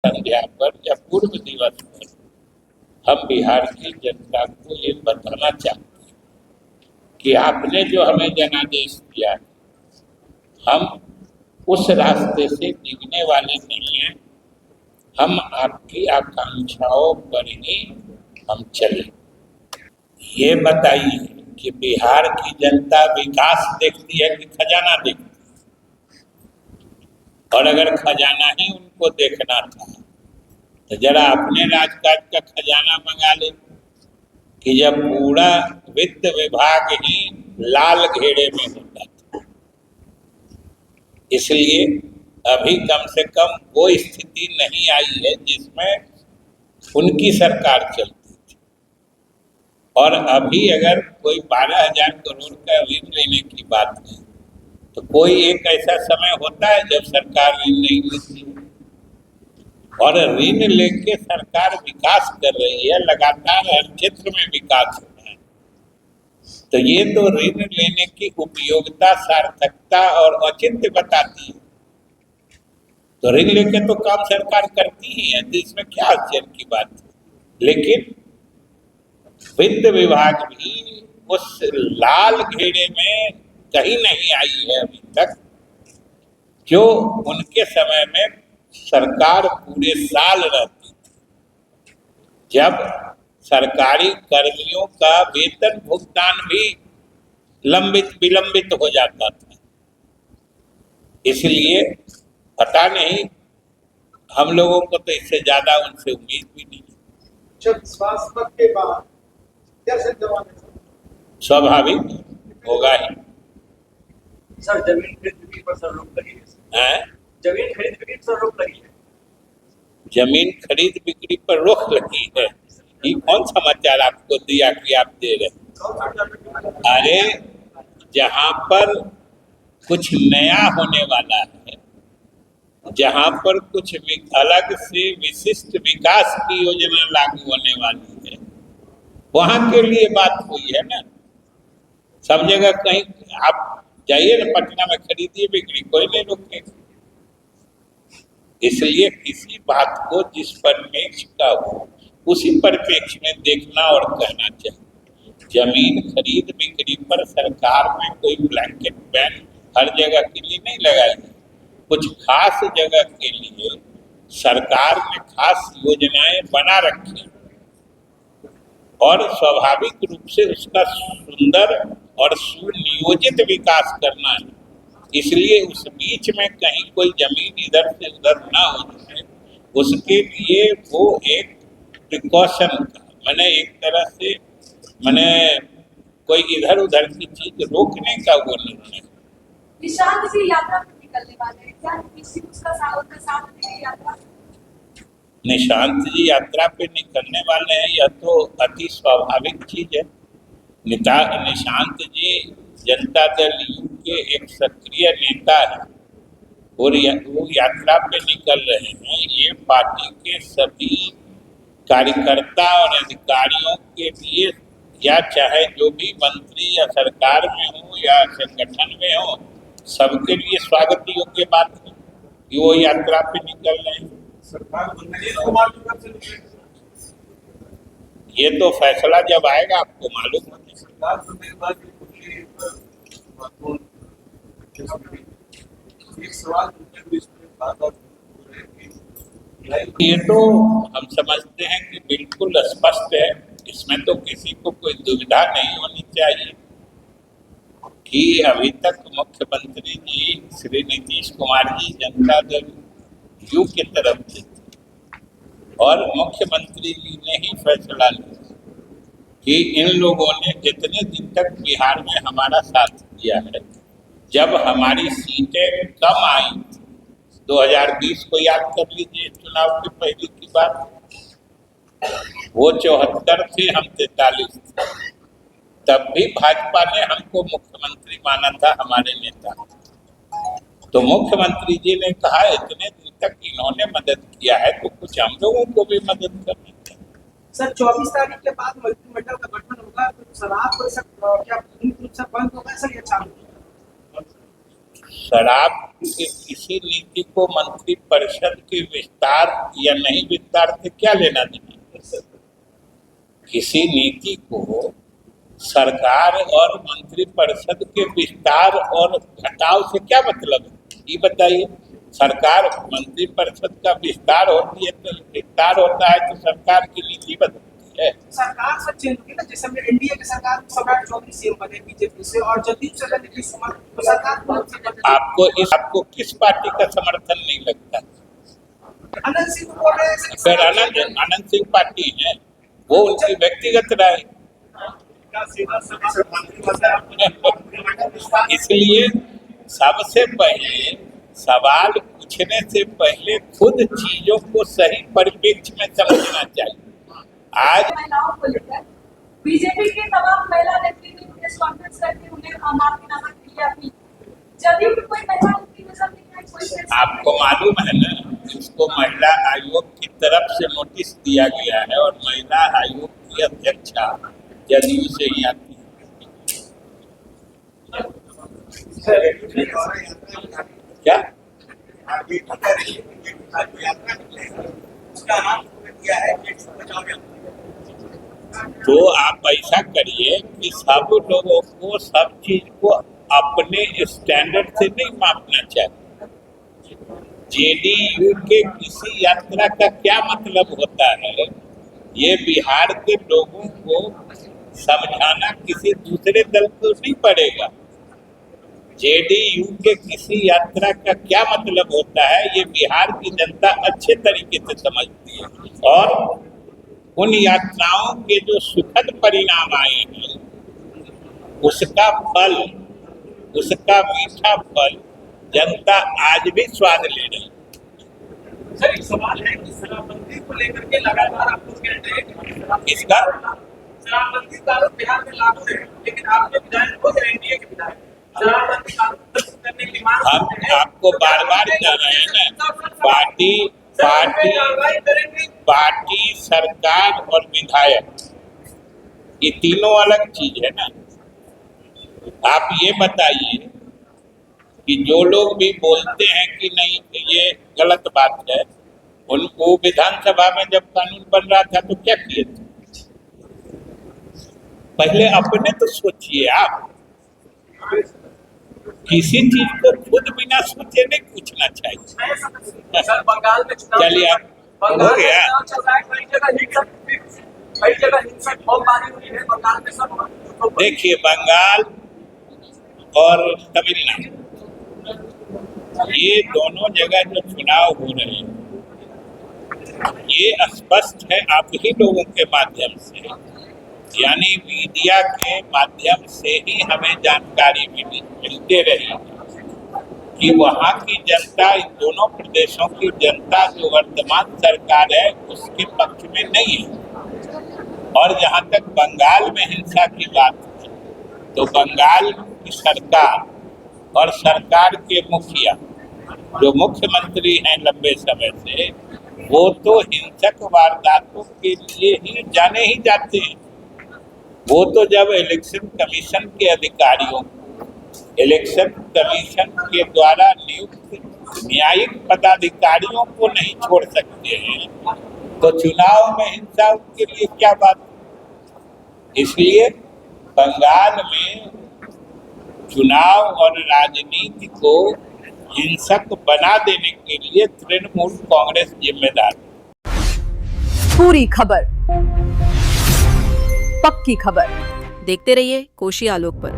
संध्या पर या पूर्व दिवस पर हम बिहार की जनता को ये बताना चाहते हैं कि आपने जो हमें जनादेश दिया है, हम उस रास्ते से डिगने वाले नहीं हैं। हम आपकी आकांक्षाओं पर ही हम चले। ये बताइए कि बिहार की जनता विकास देखती है कि खजाना देखती है? और अगर खजाना ही उनको देखना था तो जरा अपने राजकाज का खजाना मंगा ले कि जब पूरा वित्त विभाग ही लाल घेरे में होता था। इसलिए अभी कम से कम वो स्थिति नहीं आई है जिसमें उनकी सरकार चलती थी। और अभी अगर कोई 12,000 करोड़ का ऋण लेने की बात है तो कोई एक ऐसा समय होता है जब सरकार ऋण नहीं लेती है। और ऋण लेके सरकार विकास कर रही है, लगातार हर क्षेत्र में विकास हो रहा है। तो ये तो ऋण लेने की उपयोगिता, सार्थकता और औचित्य बताती है। तो ऋण लेके तो काम सरकार करती ही है, तो इसमें क्या आश्चर्य की बात है। लेकिन वित्त विभाग भी उस लाल घेरे में कहीं नहीं आई है अभी तक, जो उनके समय में सरकार पूरे साल रहती थी, जब सरकारी कर्मियों का वेतन भुगतान भी विलंबित हो जाता था। इसलिए पता नहीं, हम लोगों को तो इससे ज्यादा उनसे उम्मीद भी नहीं है। विश्वास मत के बाद स्वाभाविक होगा ही। सर जमीन खरीद बिक्री पर सर रोक लगी है। जमीन खरीद बिक्री पर रोक लगी है। जमीन खरीद बिक्री पर रोक लगी है, ये कौन समाचार आपको दिया कि आप दे रहे? अरे जहां पर कुछ नया होने वाला है, जहां पर कुछ अलग से विशिष्ट विकास की योजना लागू होने वाली है, वहां के लिए बात हुई है ना। सब जगह कहीं आप जाइए ना, पटना में खरीदिए बिक्री, कोई नहीं रोकेगा। इसलिए किसी बात को जिस परिप्रेक्ष्य का हो उसी परिप्रेक्ष्य में देखना और कहना चाहिए। जमीन खरीद बिक्री पर सरकार में कोई ब्लैंकेट बैन हर जगह के लिए नहीं लगाई है। कुछ खास जगह के लिए सरकार ने खास योजनाएं बना रखी और स्वाभाविक रूप से उसका सुंदर और सुनियोजित विकास करना है। इसलिए उस बीच में कहीं कोई जमीन इधर से उधर ना हो जाए, उसके लिए वो एक प्रिकॉशन का, मैंने एक तरह से कोई इधर उधर की चीज रोकने का वो निर्णय। निशांत जी यात्रा पर निकलने वाले हैं, क्या उसका साथ देंगे यात्रा? निशांत जी यात्रा पे निकलने वाले हैं, यह तो अति स्वाभाविक चीज है। निशांत जी जनता दल यू के एक सक्रिय नेता है और वो यात्रा पे निकल रहे हैं। ये पार्टी के सभी कार्यकर्ता और अधिकारियों के लिए, या चाहे जो भी मंत्री या सरकार में हो या संगठन में हो, सबके लिए स्वागत योग्य बात है कि वो यात्रा पे निकल रहे हैं। ये तो फैसला जब आएगा आपको मालूम होगा। ये तो हम समझते हैं कि बिल्कुल स्पष्ट है, इसमें तो किसी को कोई दुविधा नहीं होनी चाहिए कि अभी तक मुख्यमंत्री जी श्री नीतीश कुमार जी जनता दल यू की तरफ थे और मुख्यमंत्री जी ने ही फैसला लिया कि इन लोगों ने इतने दिन तक बिहार में हमारा साथ दिया है। जब हमारी सीटें कम आई, 2020 को याद कर लीजिए, चुनाव की पहली की बात, वो 74 थे, हम 43 थे। तब भी भाजपा ने हमको मुख्यमंत्री माना था, हमारे नेता। तो मुख्यमंत्री जी ने कहा इतने दिन तक इन्होंने मदद किया है तो कुछ हम लोगों को भी मदद करनी चाहिए। सर 24 तारीख के बाद मंत्रिमंडल का गठन होगा तो शराब क्या पूर्ण रूप से बंद होगा सर या चालू? शराब कि किसी नीति को मंत्रिपरिषद के विस्तार या नहीं विस्तार से क्या लेना देना। किसी नीति को सरकार और मंत्रिपरिषद के विस्तार और घटाव से क्या मतलब है, ये बताइए। सरकार मंत्रिपरिषद का विस्तार होती है तो विस्तार होता है तो सरकार की नीति बदलती है। सरकार सब चेंज होगी ना, जैसे हमने एनडीए की सरकार सम्राट चौधरी सीएम बने बीजेपी से और जदयू से नीतीश कुमार, तो सरकार आपको किस पार्टी का समर्थन नहीं लगता? अनंत सिंह बोल रहे हैं फिर अनंत सिंह पार्टी है, वो उनकी व्यक्तिगत राय। इसलिए सबसे पहले सवाल पूछने से पहले खुद चीजों को सही परिप्रेक्ष्य में समझना चाहिए। आज महिलाओं को लेकर बीजेपी के तमाम महिला नेत्री ने प्रेस कॉन्फ्रेंस करके उन्हें माफी नामा दिया भी, जदयू की कोई महिला उनकी नजर नहीं आई, कोई आपको मालूम है ना, इसको महिला आयोग की तरफ से नोटिस दिया गया है और महिला आयोग की अध्यक्षा जदयू से ही आती है। क्या तो आप ऐसा करिए कि सब लोगों को सब चीज को अपने स्टैंडर्ड से नहीं मापना चाहिए। जेडीयू के किसी यात्रा का क्या मतलब होता है, ये बिहार के लोगों को समझाना किसी दूसरे दल को नहीं पड़ेगा। जेडीयू के किसी यात्रा का क्या मतलब होता है, ये बिहार की जनता अच्छे तरीके से समझती है और उन यात्राओं के जो सुखद परिणाम आए हैं उसका फल, उसका मीठा फल जनता आज भी स्वाद ले रही है। सर एक सवाल है कि शराबबंदी को लेकर के लगातार आप लोग कहते हैं कि इसका शराबबंदी कानून बिहार में लागू है, लेकिन आप जो विधायक हो एनडीए के विधायक शराबबंदी कानून करने की मांग हम आपको बार बार कह रहे हैं ना, पार्टी सरकार और विधायक ये तीनों अलग चीज है ना। आप ये बताइए कि जो लोग भी बोलते हैं कि नहीं ये गलत बात है, उनको विधानसभा में जब कानून बन रहा था तो क्या किए थे? पहले अपने तो सोचिए। आप किसी चीज को खुद बिना सोचे नहीं पूछना चाहिए। सर बंगाल में चलिए आप हो गया। देखिए बंगाल और तमिलनाडु ये दोनों जगह जो चुनाव हो रहे हैं ये स्पष्ट है आप ही लोगों के माध्यम से, यानी मीडिया के माध्यम से ही हमें जानकारी मिलते रही कि वहाँ की जनता, इन दोनों प्रदेशों की जनता जो वर्तमान सरकार है उसके पक्ष में नहीं है। और जहाँ तक बंगाल में हिंसा की बात है तो बंगाल की सरकार और सरकार के मुखिया जो मुख्यमंत्री हैं लंबे समय से, वो तो हिंसक वारदातों के लिए ही जाने ही जाते हैं। वो तो जब इलेक्शन कमीशन के अधिकारियों, इलेक्शन कमीशन के द्वारा नियुक्त न्यायिक पदाधिकारियों को नहीं छोड़ सकते हैं तो चुनाव में हिंसा के लिए क्या बात। इसलिए बंगाल में चुनाव और राजनीति को हिंसक बना देने के लिए तृणमूल कांग्रेस जिम्मेदार है। पूरी खबर, पक्की खबर देखते रहिए कोशी आलोक पर।